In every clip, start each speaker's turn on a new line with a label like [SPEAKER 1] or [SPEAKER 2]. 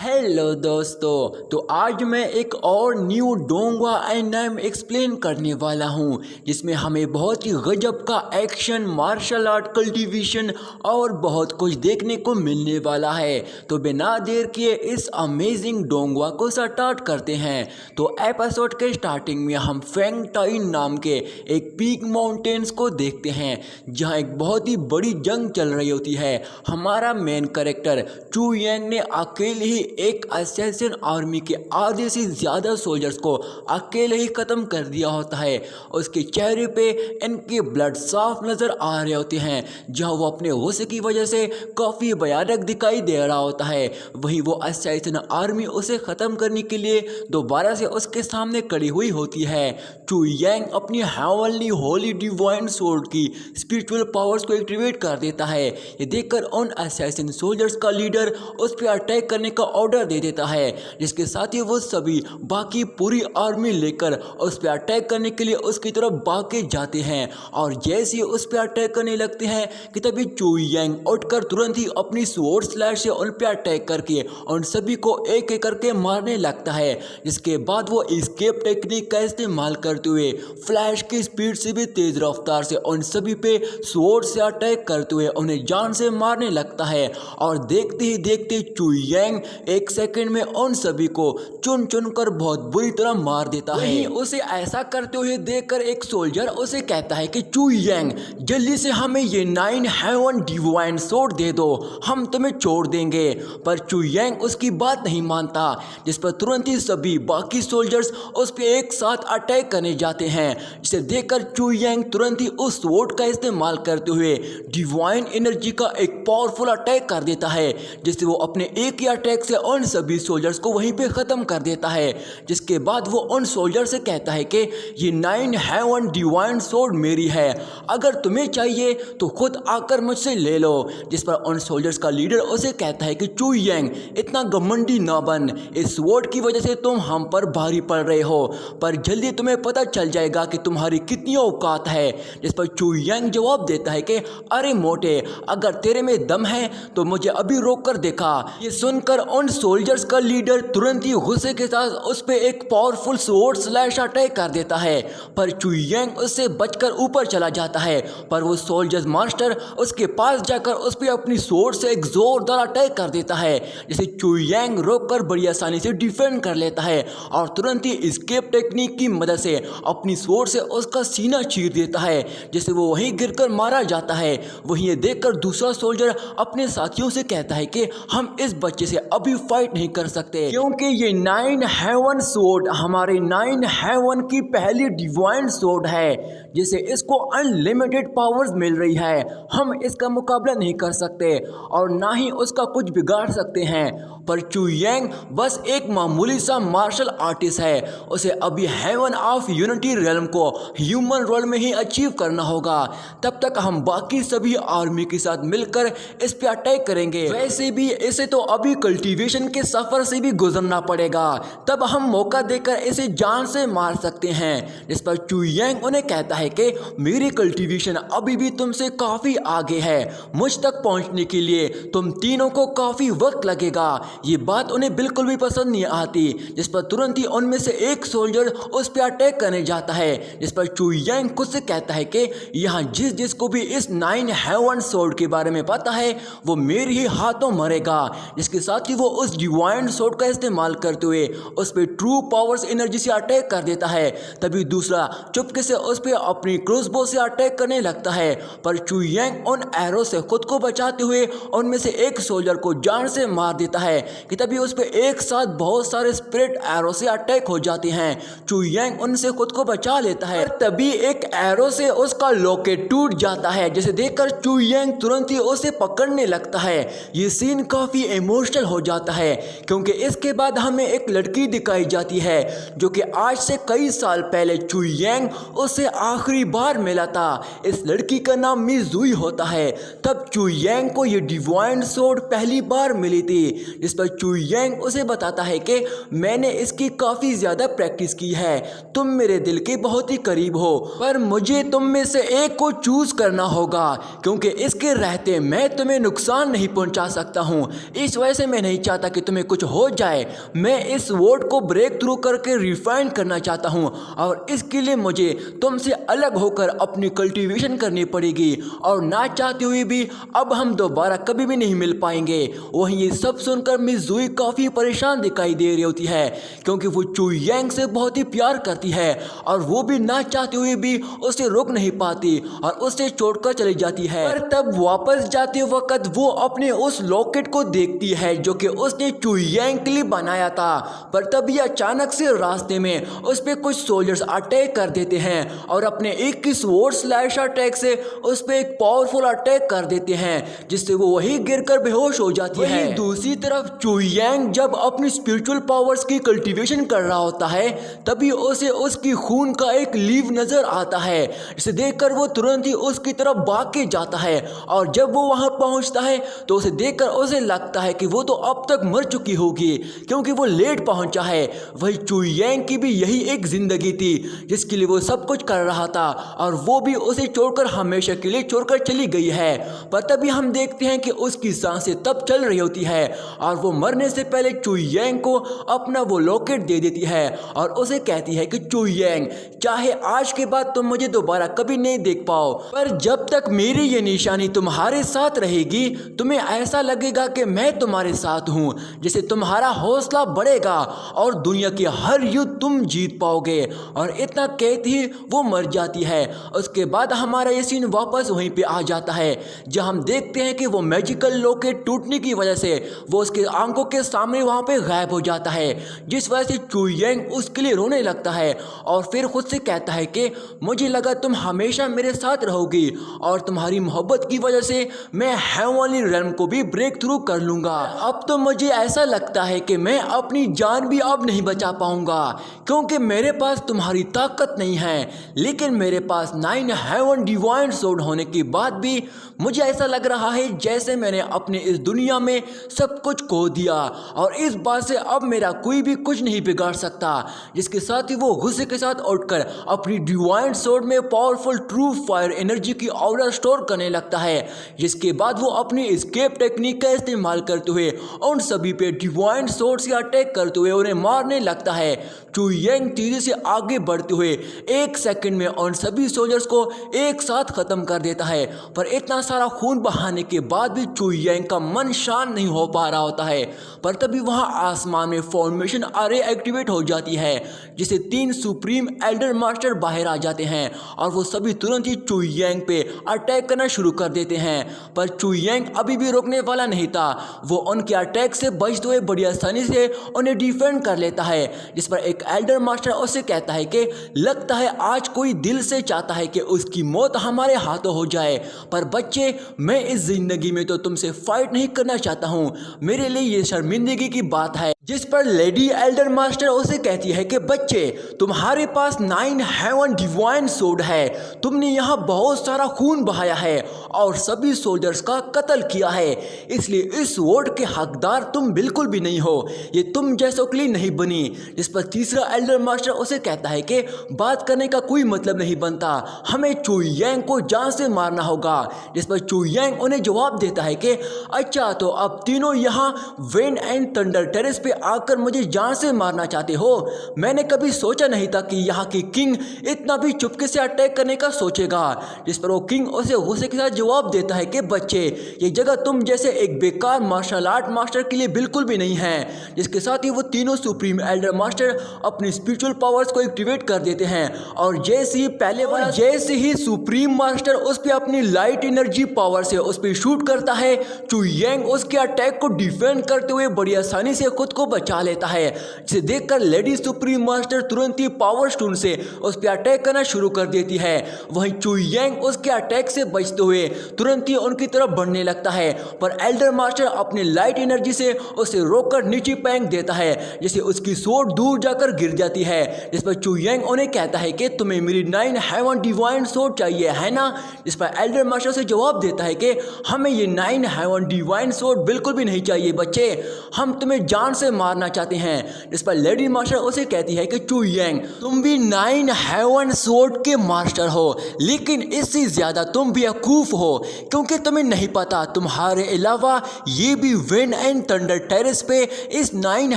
[SPEAKER 1] Hello दोस्तों, तो आज मैं एक और न्यू डोंगवा एनिमे एक्सप्लेन करने वाला हूं जिसमें हमें बहुत ही गजब का एक्शन, मार्शल आर्ट, कल्टीवेशन और बहुत कुछ देखने को मिलने वाला है। तो बिना देर किए इस अमेजिंग डोंगवा को स्टार्ट करते हैं। तो एपिसोड के स्टार्टिंग में हम फेंग टाइन नाम के एक पीक माउंटेन्स को देखते हैं जहां एक बहुत ही बड़ी जंग चल रही होती है। हमारा मेन कैरेक्टर चू यांग ने अकेले ही एक असैसिन आर्मी के आधे से ज़्यादा सोल्जर्स को अकेले ही ख़त्म कर दिया होता है। उसके चेहरे पे इनके ब्लड साफ नज़र आ रहे होते हैं, जहां वो अपने गुस्से की वजह से काफ़ी भयानक दिखाई दे रहा होता है। वहीं वो असैसिन आर्मी उसे ख़त्म करने के लिए दोबारा से उसके सामने खड़ी हुई होती है। चू यांग अपनी हेवनली होली डिवाइन सोर्ड की स्पिरिचुअल पावर्स को एक्टिवेट कर देता है। ये देखकर उन असैसिन सोल्जर्स का लीडर उस पर अटैक करने का ऑर्डर दे देता है, जिसके साथ ही वो सभी बाकी पूरी आर्मी लेकर उस पर अटैक करने के लिए उसकी तरफ भाग के जाते हैं। और जैसे ही उस पर अटैक करने लगते हैं कि तभी चू यांग उठकर तुरंत ही अपनी स्वॉर्ड स्लैश से उन पर अटैक करके उन सभी को एक एक करके मारने लगता है। जिसके बाद वो एस्केप टेक्निक का इस्तेमाल करते हुए फ्लैश की स्पीड से भी तेज रफ्तार से उन सभी पे स्वॉर्ड से अटैक करते हुए उन्हें जान से मारने लगता है। और देखते ही देखते चू यांग एक सेकंड में उन सभी को चुन चुन कर बहुत बुरी तरह मार देता है। उसे ऐसा करते हुए देखकर एक सोल्जर उसे कहता है कि चू यांग, जल्दी से हमें ये 9 हेवन डिवाइन सोर्ड दे दो, हम तुम्हें छोड़ देंगे। पर चू यांग उसकी बात नहीं मानता, जिस पर तुरंत ही सभी बाकी सोल्जर्स उस पर एक साथ अटैक करने जाते हैं। जिसे देखकर चू यांग तुरंत ही उस स्वॉर्ड का इस्तेमाल करते हुए डिवाइन एनर्जी का एक पावरफुल अटैक कर देता है, जिससे वो अपने एक ही अटैक से उन सभी सोल्जर्स को वहीं पे ख़त्म कर देता है। जिसके बाद वो उन सोल्जर से कहता है कि ये 9 हेवन डिवाइन सोर्ड मेरी है, अगर तुम्हें चाहिए तो खुद आकर मुझसे ले लो। जिस पर उन सोल्जर्स का लीडर उसे कहता है कि चू यांग, इतना घमंडी ना बन, इस स्वॉर्ड की वजह से तुम हम पर भारी पड़ रहे हो, पर जल्दी तुम्हें पता चल जाएगा कि तुम्हारी कितनी औकात है। जिस पर चू यांग जवाब देता है कि अरे मोटे, अगर तेरे में दम है तो मुझे अभी रोक कर देखा। ये सुनकर उन सोल्जर्स का लीडर तुरंत ही गुस्से के साथ उस पे एक पावरफुल स्वॉर्ड स्लैश अटैक कर देता है, पर चू यांग उससे बचकर ऊपर चला जाता है। पर वो सोल्जर्स मास्टर उसके पास जाकर उस पे अपनी स्वॉर्ड से एक जोरदार अटैक कर देता है, जिसे चू यांग रोककर बड़ी आसानी से डिफेंड कर लेता है और तुरंत ही एस्केप टेक्निक की मदद से अपनी स्वॉर्ड से उसका सीना चीर देता है, जिससे वो वहीं गिरकर मारा जाता है। वहीं ये देखकर दूसरा सोल्जर अपने साथियों से कहता है कि हम इस बच्चे से अभी फाइट नहीं कर सकते, क्योंकि ये 9 हेवन सोर्ड हमारे 9 हेवन की पहली डिवाइन सोर्ड है, जिसे इसको अनलिमिटेड पावर्स मिल रही है। हम इसका मुकाबला नहीं कर सकते और ना ही उसका कुछ बिगाड़ सकते हैं। पर चू यांग बस एक मामूली सा मार्शल आर्टिस्ट है, उसे अभी हेवन ऑफ यूनिटी रियल्म को ह्यूमन रोल में ही अचीव करना होगा। तब तक हम बाकी सभी आर्मी के साथ मिलकर इस पे अटैक करेंगे। वैसे भी इसे तो अभी कल्टीवेशन के सफर से भी गुजरना पड़ेगा, तब हम मौका देकर इसे जान से मार सकते हैं। जिस पर चू यांग उन्हें कहता है कि मेरी कल्टीवेशन अभी भी तुमसे काफी आगे है, मुझ तक पहुंचने के लिए तुम तीनों को काफी वक्त लगेगा। ये बात उन्हें बिल्कुल भी पसंद नहीं आती, जिस पर तुरंत ही उनमें से एक सोल्जर उस पर अटैक करने जाता है। जिस पर चू यांग खुद से कहता है कि यहाँ जिस जिसको भी इस 9 हेवन सोर्ड के बारे में पता है वो मेरे ही हाथों मरेगा। जिसके साथ ही वो उस डिवाइन सोर्ड का इस्तेमाल करते हुए उस पर ट्रू पावर्स एनर्जी से अटैक कर देता है। तभी दूसरा चुपके से उस पर अपनी क्रूसबो से अटैक करने लगता है, पर चू यांग उन एरो से खुद को बचाते हुए उनमें से एक सोल्जर को जान से मार देता है कि तभी उस पर एक साथ बहुत सारे स्पिरिट एरो से अटैक हो जाते हैं। चू यांग उनसे खुद को बचा लेता है, तभी एक एरो से उसका लॉकेट टूट जाता है, जिसे देखकर चू यांग तुरंत ही उसे पकड़ने लगता है। ये सीन काफी इमोशनल हो जाता है, क्योंकि इसके बाद हमें एक लड़की दिखाई जाती है जो कि आज से कई साल पहले चू यांग उससे आखिरी बार मिला था। इस लड़की का नाम मिजुई होता है। तब चू यांग को ये डिवाइन सोर्ड पहली बार मिली थी, जिस पर चू यांग उसे बताता है कि मैंने इसकी काफी ज्यादा प्रैक्टिस की है, तुम मेरे दिल के बहुत ही करीब हो, पर मुझे तुम में से एक को चूज करना होगा, क्योंकि इसके रहते मैं तुम्हें नुकसान नहीं पहुंचा सकता हूं। इस वजह से मैं नहीं चाहता चाहता कि तुम्हें कुछ हो जाए, मैं इस वर्ड को ब्रेक थ्रू करके रिफाइन करना चाहता हूँ और इसके लिए मुझे तुमसे अलग होकर अपनी कल्टीवेशन करनी पड़ेगी और ना चाहते हुए भी अब हम दोबारा कभी भी नहीं मिल पाएंगे। वहीं ये सब सुनकर मिस जुई काफ़ी परेशान दिखाई दे रही होती है क्योंकि वो चू यांग से बहुत ही प्यार करती है और वो भी ना चाहते हुए भी उसे रोक नहीं पाती और उसे छोड़कर चली जाती है। पर तब वापस जाते वक्त वो अपने उस लॉकेट को देखती है जो कि उसने चू यांग के लिए बनाया था। पर तभी अचानक से रास्ते में उस पर कुछ सोल्जर्स अटैक कर देते हैं और अपने 21 वोट स्लैश अटैक से उस पर एक पावरफुल अटैक कर देते हैं जिससे वो वही गिरकर बेहोश हो जाती है। दूसरी तरफ चू यांग जब अपनी स्पिरिचुअल पावर्स की कल्टीवेशन कर रहा होता है तभी उसे उसकी खून का एक लीव नजर आता है, जिसे देखकर वो तुरंत ही उसकी तरफ भाग के जाता है और जब वो वहां पहुंचता है तो उसे देखकर उसे लगता है कि वो तो अब तक मर चुकी होगी क्योंकि वो लेट पहुंचा है। वही चू यांग की भी यही एक जिंदगी थी जिसके लिए वो सब कुछ कर रहा था और वो भी उसे छोड़कर हमेशा के लिए छोड़कर चली गई है। पर तभी हम देखते हैं कि उसकी सांसें तब चल रही होती है और वो मरने से पहले चू यांग को अपना वो लॉकेट दे देती है और उसे कहती है कि चू यांग, चाहे आज के बाद तुम मुझे दोबारा कभी नहीं देख पाओ, पर जब तक मेरी ये निशानी तुम्हारे साथ रहेगी तुम्हें ऐसा लगेगा कि मैं तुम्हारे साथ हूँ, जिससे तुम्हारा हौसला बढ़ेगा और दुनिया की हर युद्ध तुम जीत पाओगे। और इतना कहती ही वो मर जाती है। उसके बाद हमारा ये सीन वापस वहीं पे आ जाता है जहाँ हम देखते हैं कि वो मैजिकल लॉकेट टूटने की वजह से वो उसके आंखों के सामने वहाँ पे गायब हो जाता है, जिस वजह से चू यांग उसके लिए रोने लगता है और फिर खुद से कहता है कि मुझे लगा तुम हमेशा मेरे साथ रहोगी और तुम्हारी मोहब्बत की वजह से मैं हेवनली रेल्म को भी ब्रेक थ्रू कर लूँगा। अब तो मुझे ऐसा लगता है कि मैं अपनी जान भी अब नहीं बचा पाऊँगा क्योंकि मेरे पास तुम्हारी ताकत नहीं है, लेकिन मेरे पास 9 हेवन डिवाइन सोर्ड होने के बाद भी मुझे ऐसा लग रहा है जैसे मैंने अपने इस दुनिया में सब कुछ खो दिया और इस बात से अब मेरा कोई भी कुछ नहीं बिगाड़ सकता। जिसके साथ ही वो गुस्से के साथ उठकर अपनी डिवाइन सोर्ड में पावरफुल ट्रू फायर एनर्जी की ऑरा स्टोर करने लगता है, जिसके बाद वो अपनी एस्केप टेक्निक का इस्तेमाल करते हुए उन सभी पे डिवाइन सोर्ड से अटैक करते हुए उन्हें मारने लगता है। चू यांग तेजी से आगे बढ़ते हुए 1 सेकंड में उन सभी सोल्जर्स को एक साथ खत्म कर देता है। पर इतना सारा खून बहाने के बाद भी चू यांग का मन शांत नहीं हो पा रहा होता है। पर तभी वहां आसमान में फॉर्मेशन अरे एक्टिवेट हो जाती है, जिसे 3 सुप्रीम एल्डर मास्टर बाहर आ जाते हैं और वो सभी तुरंत ही चू यांग पे अटैक करना शुरू कर देते हैं। पर चू यांग अभी भी रोकने वाला नहीं था, वो उनके अटैक से बचते हुए बड़ी आसानी से उन्हें डिफेंड कर लेता है। जिस पर एक एल्डर मास्टर उसे कहता है कि लगता है आज कोई दिल से चाहता है कि उसकी मौत हमारे हाथों हो जाए, पर बच्चे मैं इस जिंदगी में तो तुमसे फाइट नहीं करना चाहता हूँ, मेरे लिए ये शर्मिंदगी की बात है। जिस पर लेडी एल्डर मास्टर उसे कहती है कि बच्चे तुम्हारे पास 9 हेवन डिवाइन सोर्ड है, तुमने यहाँ बहुत सारा खून बहाया है और सभी सोल्जर्स का कत्ल किया है, इसलिए इस वोट के हकदार तुम बिल्कुल भी नहीं हो, ये तुम जैसों के लिए नहीं बनी। जिस पर तीसरा एल्डर मास्टर उसे कहता है कि बात करने का कोई मतलब नहीं बनता, हमें चू यांग को जान से मारना होगा। जिस पर चू यांग उन्हें जवाब देता है कि अच्छा तो अब तीनों यहाँ विंड एंड थंडर टेरेस पे आकर मुझे जान से मारना चाहते हो, मैंने कभी सोचा नहीं था कि यहाँ की किंग इतना भी चुपके से अटैक करने का सोचेगा। जिस पर वो किंग उसे गुस्से के साथ जवाब देता है कि बच्चे ये जगह तुम जैसे एक बेकार मार्शल आर्ट मास्टर के लिए बिल्कुल भी नहीं है। जिसके साथ ही वो तीनों सुप्रीम एल्डर मास्टर अपनी स्पिरिचुअल पावर्स को एक्टिवेट कर देते हैं और जैसे ही सुप्रीम मास्टर उस पर अपनी लाइट एनर्जी पावर से उस पर शूट करता है, चू यांग उसके अटैक को डिफेंड करते हुए बड़ी आसानी से खुद को बचा लेता है। जिसे देखकर लेडी सुप्रीम मास्टर तुरंत ही पावर स्टोन से उस पर अटैक करना शुरू कर देती है। वहीं चू यांग उसके अटैक से बचते हुए तुरंत ही उनकी तरफ बढ़ने लगता है, पर एल्डर मास्टर अपनी लाइट एनर्जी से उसे रोककर नीचे फेंक देता है, जिससे उसकी सोर्ड दूर जाकर गिर जाती है। जिस पर चू यांग उन्हें कहता है कि तुम्हें मेरी 9 हेवन डिवाइन सोर्ड चाहिए है ना। जिस पर एल्डर मास्टर से जवाब देता है कि हमें ये 9 हेवन डिवाइन सोर्ड बिल्कुल भी नहीं चाहिए बच्चे, हम तुम्हें जान से मारना चाहते हैं। जिस पर लेडी मास्टर उसे कहती है कि चू यांग, तुम भी 9 हेवन स्वॉर्ड के मास्टर हो, लेकिन इससे ज्यादा तुम बेवकूफ हो, क्योंकि तुम्हें नहीं पता तुम्हारे अलावा ये भी विंड एंड थंडर टेरेस पे इस 9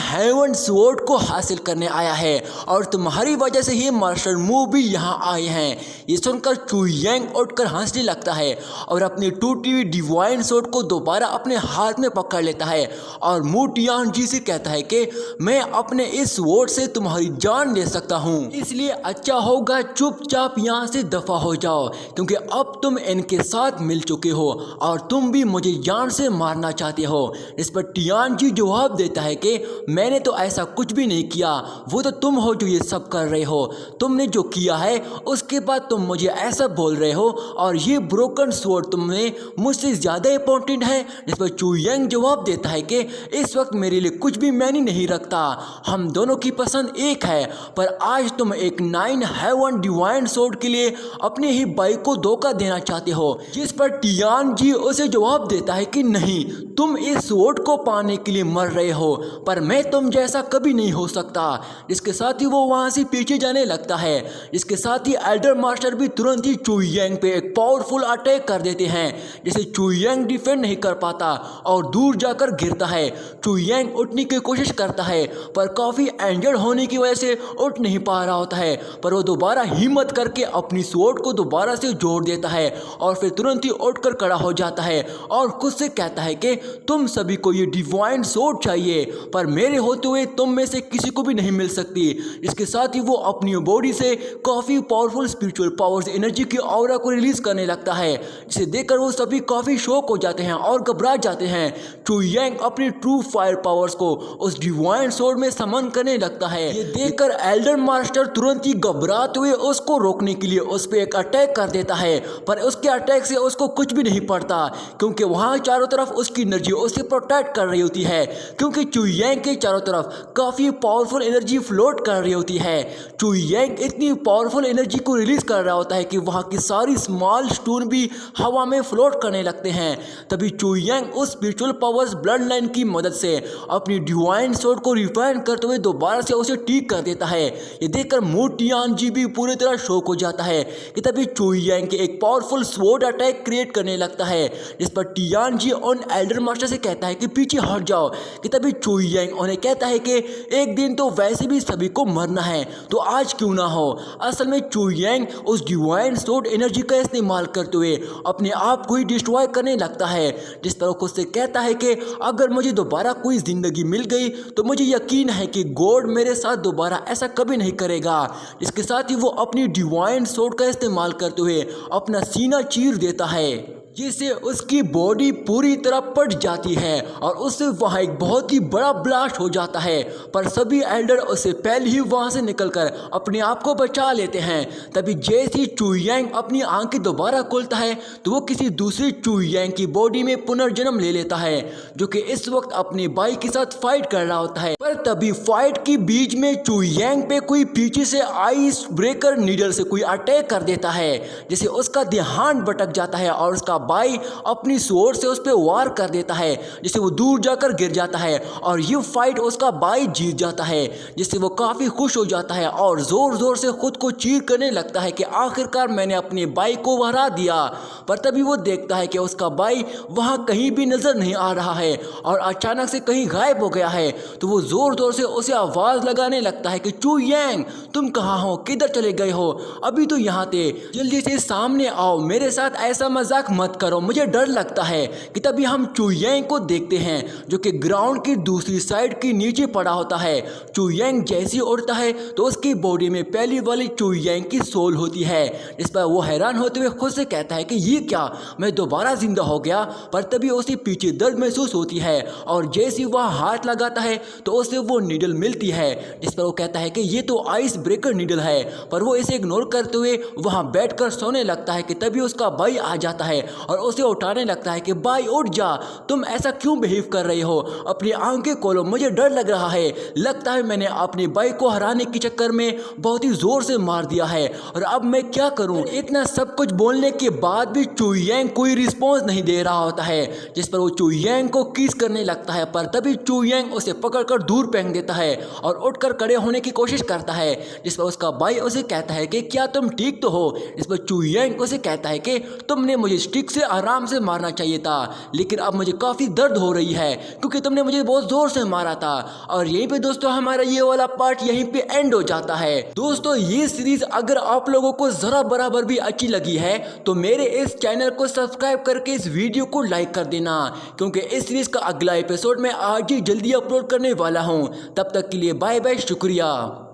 [SPEAKER 1] हेवन स्वॉर्ड को हासिल करने आया है और तुम्हारी वजह से ये मास्टर मू भी यहाँ आए हैं। ये सुनकर चू यांग उठकर हंसने लगता है और अपनी टूटी हुई डिवाइन स्वॉर्ड को दोबारा अपने हाथ में पकड़ लेता है और मू टियानजी से कहता है कि मैं अपने इस स्वॉर्ड से तुम्हारी जान ले सकता हूँ, इसलिए अच्छा होगा चुपचाप यहाँ से दफा हो जाओ, क्योंकि अब तुम इनके साथ मिल चुके हो और तुम भी मुझे जान से मारना चाहते हो। इस पर टियानजी जवाब देता है कि मैंने तो ऐसा कुछ भी नहीं किया, वो तो तुम हो जो ये सब कर रहे हो। तुमने जो किया है उसके बाद तुम मुझे ऐसा बोल रहे हो और ये ब्रोकन स्वॉर्ड तुमने मुझसे ज़्यादा इंपॉर्टेंट है। इस पर चू यांग जवाब देता है कि इस वक्त मेरे लिए कुछ भी मायने नहीं रखता, हम दोनों की पसंद एक है, पर आज तुम एक 9 हेवन डिवाइन स्वॉर्ड के लिए अपने ही भाई को धोखा देना चाहते हो। जिस पर टियानजी उसे जवाब देता है कि नहीं, तुम इस स्वॉर्ड को पाने के लिए मर रहे हो, पर मैं तुम जैसा कभी नहीं हो सकता। जिसके साथ ही वो वहां से पीछे जाने लगता है। इसके साथ ही एल्डर मास्टर भी तुरंत ही चू यांग पे एक पावरफुल अटैक कर देते हैं, जिसे चू यांग डिफेंड नहीं कर पाता और दूर जाकर गिरता है। चू यांग उठने की कोशिश करता है पर काफी इंजर्ड होने की वजह से उठ नहीं पा रहा होता है, पर वो दोबारा हिम्मत करके अपनी स्वॉर्ड को दोबारा से जोड़ देता है और फिर तुरंत ही उठकर खड़ा हो जाता है और खुद से कहता है कि तुम सभी को ये डिवाइन स्वॉर्ड चाहिए, पर मेरे होते हुए तुम में से किसी को भी नहीं मिल सकती। इसके साथ ही वो अपनी बॉडी से काफी पावरफुल स्पिरिचुअल पावर्स एनर्जी की ऑरा को रिलीज करने लगता है, जिसे देखकर वो सभी काफी शॉक हो जाते हैं और घबरा जाते हैं। चू यांग अपनी ट्रू फायर पावर्स को उस डिवाइन स्वॉर्ड में समन करने लगता है। ये देखकर एल्डर मास्टर तुरंत ही घबराते हुए उसको रोकने के लिए उस पर एक अटैक कर देता है, पर उसके अटैक से उसको कुछ भी नहीं पड़ता, क्योंकि वहां चारों तरफ उसकी एनर्जी उसे प्रोटेक्ट कर रही होती है, क्योंकि चू यांग के चारों तरफ काफी पावरफुल एनर्जी फ्लोट कर रही होती है। चू यांग इतनी पावरफुल एनर्जी को रिलीज कर रहा होता है कि वहां की सारी स्मॉल स्टोन भी हवा में फ्लोट करने लगते हैं। तभी चू यांग उस स्पिरिचुअल पावर्स ब्लड लाइन की मदद से अपनी डिवाइन स्वॉर्ड को रिफाइन करते हुए दोबारा से उसे ठीक कर देता है। ये देखकर मू टियानजी भी पूरी तरह शॉक हो जाता है कि तभी चू यांग के एक पावरफुल स्वॉर्ड अटैक क्रिएट करने लगता है, जिस पर टियानजी उन एल्डर मास्टर से कहता है कि पीछे हट जाओ। कि तभी चू यांग उन्हें कहता है कि एक दिन तो वैसे भी सभी को मरना है, तो आज क्यों ना हो। असल में चू यांग उस डिवाइन स्वॉर्ड एनर्जी का इस्तेमाल करते हुए अपने आप को ही डिस्ट्रॉय करने लगता है, जिस पर वो खुद से कहता है कि अगर मुझे दोबारा कोई जिंदगी मिल गई तो मुझे यकीन है कि गॉड मेरे साथ दोबारा ऐसा कभी नहीं करेगा। इसके साथ ही वो अपनी डिवाइन स्वॉर्ड का इस्तेमाल करते हुए अपना सीना चीर देता है, जिससे उसकी बॉडी पूरी तरह फट जाती है और उससे वहाँ एक बहुत ही बड़ा ब्लास्ट हो जाता है, पर सभी एल्डर उससे पहले ही वहाँ से निकलकर अपने आप को बचा लेते हैं। तभी जैसे ही चू यांग अपनी आंखें दोबारा खोलता है तो वो किसी दूसरे चू यांग की बॉडी में पुनर्जन्म ले लेता है, जो कि इस वक्त अपने भाई के साथ फाइट कर रहा होता है। पर तभी फाइट के बीच में चू यांग पे कोई पीछे से आइस ब्रेकर नीडल से कोई अटैक कर देता है, जिससे उसका ध्यान भटक जाता है और उसका भाई अपनी स्वॉर्ड से उस पर वार कर देता है, जिससे वो दूर जाकर गिर जाता है और ये फाइट उसका भाई जीत जाता है, जिससे वो काफी खुश हो जाता है और जोर जोर से खुद को चीर करने लगता है कि आखिरकार मैंने अपने भाई को हरा दिया। पर तभी वो देखता है कि उसका भाई वहां कहीं भी नजर नहीं आ रहा है और अचानक से कहीं गायब हो गया है। तो वो जोर जोर से उसे आवाज लगाने लगता है कि चू यांग तुम कहाँ हो, किधर चले गए हो, अभी तो यहाँ थे, जल्दी से सामने आओ, मेरे साथ ऐसा मजाक मत करो, मुझे डर लगता है। कि तभी हम चू यांग को देखते हैं जो कि ग्राउंड की दूसरी साइड के नीचे पड़ा होता है। चू यांग जैसे ही उड़ता है तो उसकी बॉडी में पहली वाली चू यांग की सोल होती है, इस पर वो हैरान होते हुए खुद से कहता है कि ये क्या, मैं दोबारा जिंदा हो गया। पर तभी उसे पीछे दर्द महसूस होती है और जैसे ही वह हाथ लगाता है तो उसे वो नीडल मिलती है, जिस पर वो कहता है कि ये तो आइस ब्रेकर नीडल है। पर वो इसे इग्नोर करते हुए वहां बैठकर सोने लगता है कि तभी उसका भाई आ जाता है और उसे उठाने लगता है कि भाई उठ जा, तुम ऐसा क्यों बिहेव कर रहे हो, अपनी आंखें खोलो, मुझे डर लग रहा है, लगता है मैंने अपने भाई को हराने के चक्कर में बहुत ही जोर से मार दिया है और अब मैं क्या करूं। इतना सब कुछ बोलने के बाद भी चुयांग कोई रिस्पॉन्स नहीं दे रहा होता है, जिस पर वो चुयांग को किस करने लगता है, पर तभी चुयांग उसे पकड़कर दूर फेंक देता है और उठकर खड़े होने की कोशिश करता है, जिस पर उसका भाई उसे कहता है कि क्या तुम ठीक तो हो। इस पर चुयांग उसे कहता है कि तुमने मुझे स्टिक से आराम से मारना चाहिए था, लेकिन अब मुझे काफी दर्द हो रही है क्योंकि तुमने मुझे बहुत जोर से मारा था। और यहीं पे दोस्तों हमारा ये वाला पार्ट यहीं पे एंड हो जाता है। दोस्तों ये सीरीज अगर आप लोगों को जरा बराबर भी अच्छी लगी है तो मेरे इस चैनल को सब्सक्राइब करके इस वीडियो को लाइक कर देना, क्योंकि इस सीरीज का अगला एपिसोड मैं आज ही जल्दी अपलोड करने वाला हूँ। तब तक के लिए बाय बाय, शुक्रिया।